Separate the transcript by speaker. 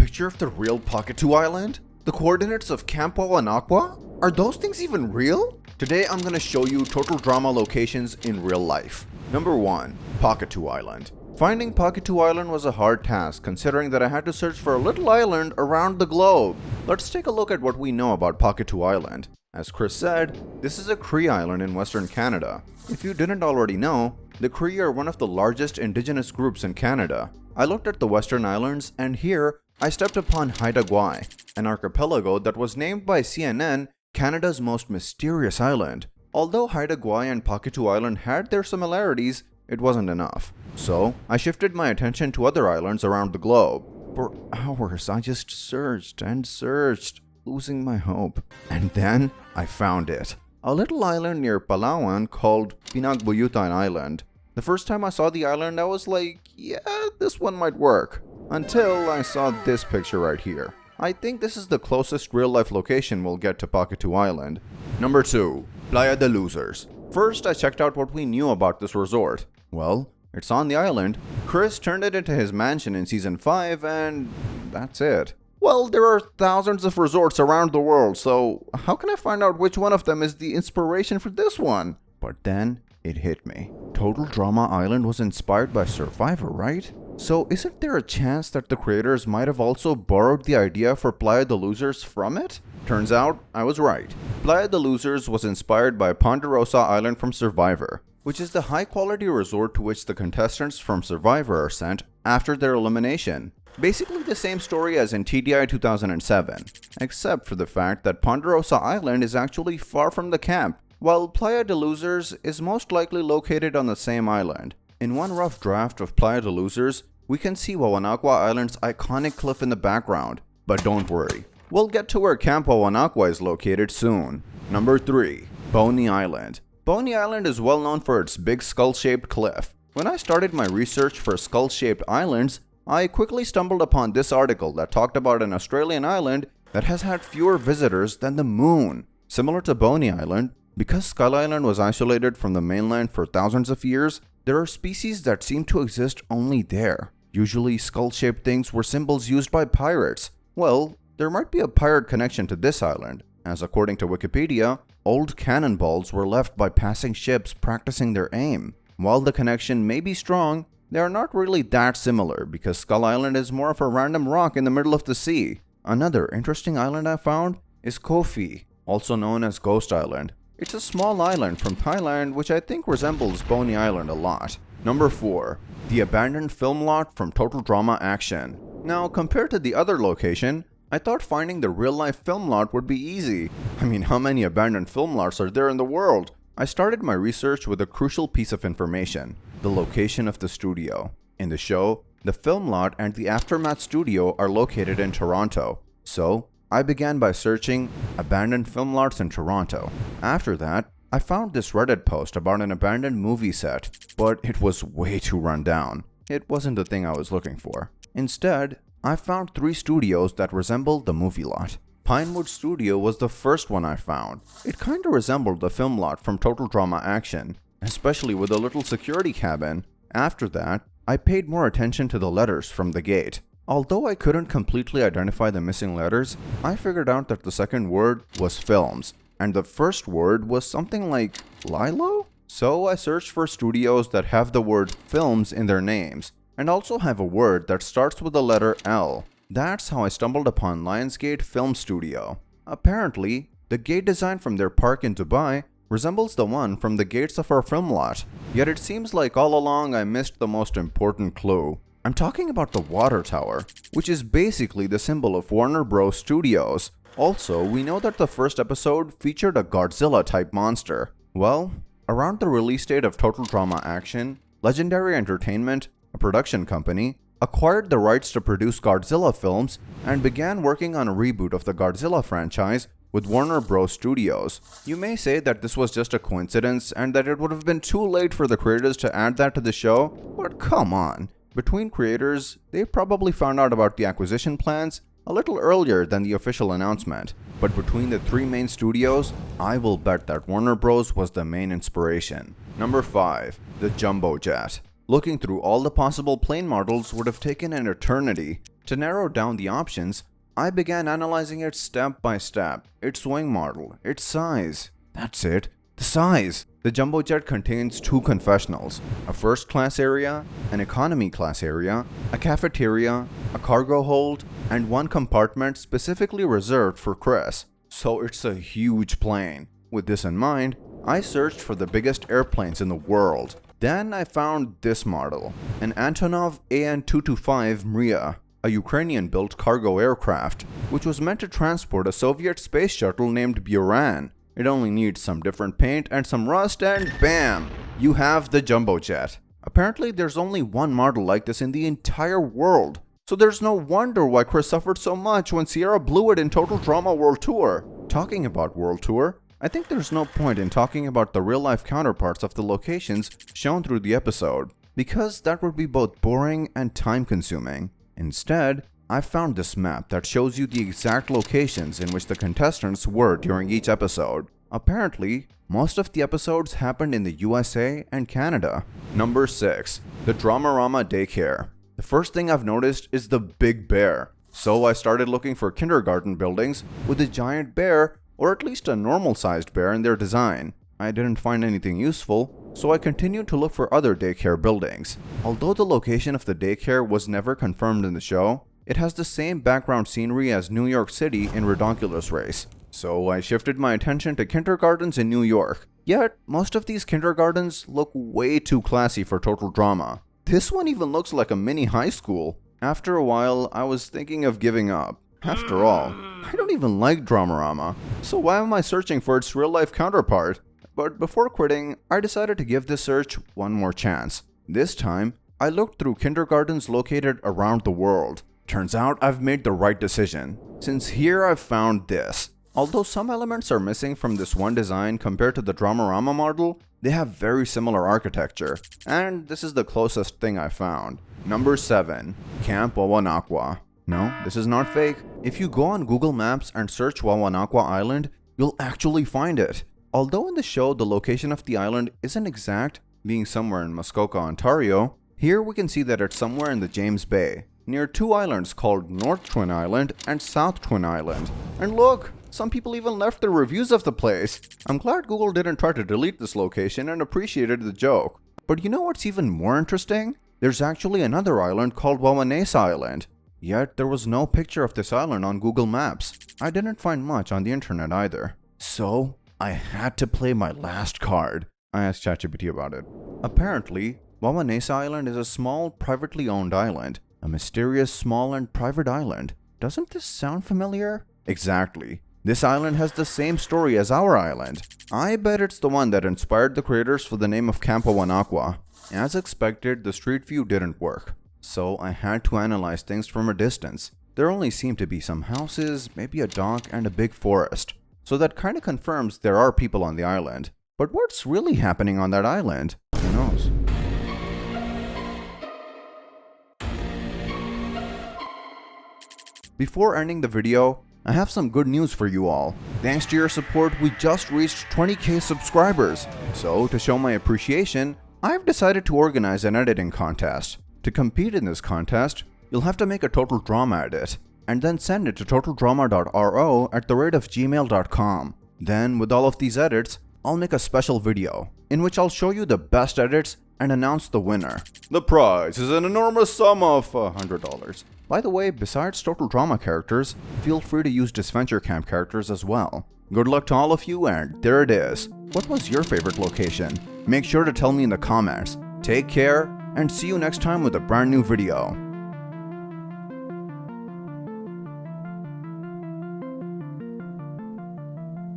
Speaker 1: picture of the real Pocket 2 Island? The coordinates of Camp Wawanakwa? Are those things even real? Today I'm gonna show you total drama locations in real life. Number 1. Pocket 2 Island. Finding Pocket 2 Island was a hard task considering that I had to search for a little island around the globe. Let's take a look at what we know about Pocket 2 Island. As Chris said, this is a Cree island in Western Canada. If you didn't already know, the Cree are one of the largest indigenous groups in Canada. I looked at the Western Islands and here I stepped upon Haida Gwaii, an archipelago that was named by CNN Canada's most mysterious island. Although Haida Gwaii and Pocket 2 Island had their similarities, it wasn't enough. So, I shifted my attention to other islands around the globe. For hours, I just searched and searched, losing my hope. And then, I found it. A little island near Palawan called Pinagbuyutan Island. The first time I saw the island, I was like, yeah, this one might work. Until I saw this picture right here. I think this is the closest real-life location we'll get to Pocket 2 Island. Number 2. Playa Des Losers. First, I checked out what we knew about this resort. Well, it's on the island. Chris turned it into his mansion in Season 5 and that's it. Well, there are thousands of resorts around the world, so how can I find out which one of them is the inspiration for this one? But then, it hit me. Total Drama Island was inspired by Survivor, right? So isn't there a chance that the creators might have also borrowed the idea for Playa Des Losers from it? Turns out, I was right. Playa Des Losers was inspired by Ponderosa Island from Survivor, which is the high-quality resort to which the contestants from Survivor are sent after their elimination. Basically the same story as in TDI 2007, except for the fact that Ponderosa Island is actually far from the camp, while Playa Des Losers is most likely located on the same island. In one rough draft of Playa Des Losers, we can see Wawanakwa Island's iconic cliff in the background. But don't worry, we'll get to where Camp Wawanakwa is located soon. Number 3. Boney Island. Boney Island is well known for its big skull-shaped cliff. When I started my research for skull-shaped islands, I quickly stumbled upon this article that talked about an Australian island that has had fewer visitors than the moon. Similar to Boney Island, because Skull Island was isolated from the mainland for thousands of years, there are species that seem to exist only there. Usually, skull-shaped things were symbols used by pirates. Well, there might be a pirate connection to this island, as according to Wikipedia, old cannonballs were left by passing ships practicing their aim. While the connection may be strong, they are not really that similar because Skull Island is more of a random rock in the middle of the sea. Another interesting island I found is Koh-Phi, also known as Ghost Island. It's a small island from Thailand which I think resembles Boney Island a lot. Number 4. The abandoned film lot from Total Drama Action. Now, compared to the other location, I thought finding the real-life film lot would be easy. I mean, how many abandoned film lots are there in the world? I started my research with a crucial piece of information, the location of the studio. In the show, the film lot and the Aftermath studio are located in Toronto. So, I began by searching abandoned film lots in Toronto. After that, I found this Reddit post about an abandoned movie set, but it was way too run down. It wasn't the thing I was looking for. Instead, I found 3 studios that resembled the movie lot. Pinewood Studio was the first one I found. It kinda resembled the film lot from Total Drama Action, especially with a little security cabin. After that, I paid more attention to the letters from the gate. Although I couldn't completely identify the missing letters, I figured out that the second word was films, and the first word was something like Lilo? So I searched for studios that have the word films in their names, and also have a word that starts with the letter L. That's how I stumbled upon Lionsgate Film Studio. Apparently, the gate design from their park in Dubai resembles the one from the gates of our film lot. Yet it seems like all along I missed the most important clue. I'm talking about the water tower, which is basically the symbol of Warner Bros. Studios. Also, we know that the first episode featured a Godzilla-type monster. Well, around the release date of Total Drama Action, Legendary Entertainment, a production company, acquired the rights to produce Godzilla films and began working on a reboot of the Godzilla franchise with Warner Bros. Studios. You may say that this was just a coincidence and that it would have been too late for the creators to add that to the show, but come on. Between creators, they probably found out about the acquisition plans a little earlier than the official announcement. But between the 3 main studios, I will bet that Warner Bros. Was the main inspiration. Number 5. The Jumbo Jet. Looking through all the possible plane models would have taken an eternity. To narrow down the options, I began analyzing it step by step. Its wing model, its size. That's it, the size. The jumbo jet contains 2 confessionals, a first class area, an economy class area, a cafeteria, a cargo hold, and 1 compartment specifically reserved for Chris. So it's a huge plane. With this in mind, I searched for the biggest airplanes in the world. Then I found this model, an Antonov An-225 Mriya, a Ukrainian-built cargo aircraft, which was meant to transport a Soviet space shuttle named Buran. It only needs some different paint and some rust and bam! You have the jumbo jet. Apparently there's only 1 model like this in the entire world. So there's no wonder why Chris suffered so much when Sierra blew it in Total Drama World Tour. Talking about World Tour, I think there's no point in talking about the real-life counterparts of the locations shown through the episode, because that would be both boring and time-consuming. Instead, I found this map that shows you the exact locations in which the contestants were during each episode. Apparently, most of the episodes happened in the USA and Canada. Number 6. The Dramarama Daycare. The first thing I've noticed is the big bear. So I started looking for kindergarten buildings with a giant bear, or at least a normal-sized bear in their design. I didn't find anything useful, so I continued to look for other daycare buildings. Although the location of the daycare was never confirmed in the show, it has the same background scenery as New York City in Redonkulous Race. So I shifted my attention to kindergartens in New York. Yet, most of these kindergartens look way too classy for Total Drama. This one even looks like a mini high school. After a while, I was thinking of giving up. After all, I don't even like Dramarama, so why am I searching for its real-life counterpart? But before quitting, I decided to give this search one more chance. This time, I looked through kindergartens located around the world. Turns out I've made the right decision, since here I've found this. Although some elements are missing from this one design compared to the Dramarama model, they have very similar architecture, and this is the closest thing I found. Number 7. Camp Wawanakwa. No, this is not fake. If you go on Google Maps and search Wawanakwa Island, you'll actually find it. Although in the show the location of the island isn't exact, being somewhere in Muskoka, Ontario, here we can see that it's somewhere in the James Bay, near 2 islands called North Twin Island and South Twin Island. And look, some people even left their reviews of the place. I'm glad Google didn't try to delete this location and appreciated the joke. But you know what's even more interesting? There's actually another island called Wawanesa Island. Yet there was no picture of this island on Google Maps. I didn't find much on the internet either. So, I had to play my last card. I asked ChatGPT about it. Apparently, Wawanesa Island is a small, privately owned island. A mysterious, small, and private island. Doesn't this sound familiar? Exactly. This island has the same story as our island. I bet it's the one that inspired the creators for the name of Camp Wawanakwa. As expected, the street view didn't work. So I had to analyze things from a distance. There only seemed to be some houses, maybe a dock, and a big forest. So that kinda confirms there are people on the island. But what's really happening on that island? Who knows? Before ending the video, I have some good news for you all. Thanks to your support, we just reached 20k subscribers. So to show my appreciation, I've decided to organize an editing contest. To compete in this contest, you'll have to make a Total Drama edit, and then send it to totaldrama.ro@gmail.com. Then, with all of these edits, I'll make a special video, in which I'll show you the best edits and announce the winner. The prize is an enormous sum of $100. By the way, besides Total Drama characters, feel free to use Disventure Camp characters as well. Good luck to all of you, and there it is. What was your favorite location? Make sure to tell me in the comments. Take care, and see you next time with a brand new video.